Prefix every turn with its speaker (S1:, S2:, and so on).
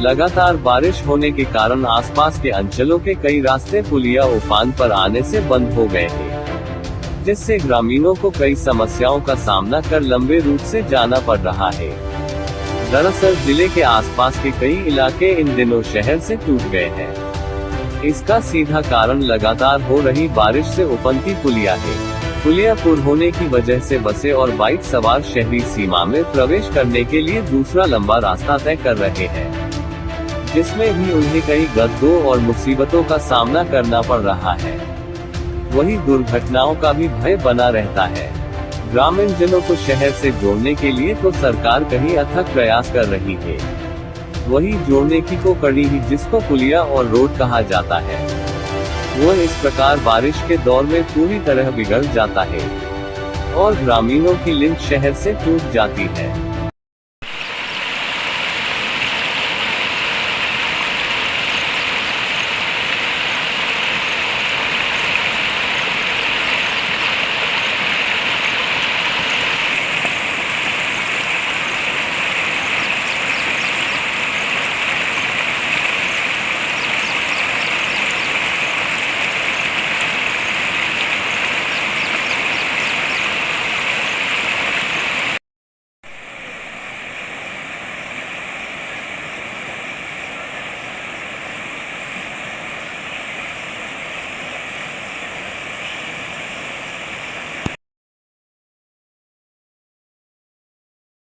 S1: लगातार बारिश होने के कारण आसपास के अंचलों के कई रास्ते पुलिया उफान पर आने से बंद हो गए हैं, जिससे ग्रामीणों को कई समस्याओं का सामना कर लंबे रूट से जाना पड़ रहा है। दरअसल जिले के आसपास के कई इलाके इन दिनों शहर से टूट गए हैं। इसका सीधा कारण लगातार हो रही बारिश से उफनती पुलिया है। पुलिया पुर होने की वजह से बसें और बाइक सवार शहरी सीमा में प्रवेश करने के लिए दूसरा लंबा रास्ता तय कर रहे हैं, जिसमें भी उन्हें कई गड्ढों और मुसीबतों का सामना करना पड़ रहा है। वहीं दुर्घटनाओं का भी भय बना रहता है। ग्रामीण जनों को शहर से जोड़ने के लिए तो सरकार कहीं अथक प्रयास कर रही है, वही जोड़ने की को कड़ी ही जिसको पुलिया और रोड कहा जाता है, वह इस प्रकार बारिश के दौर में पूरी तरह बिगड़ जाता है और ग्रामीणों की लिंक शहर से टूट जाती है।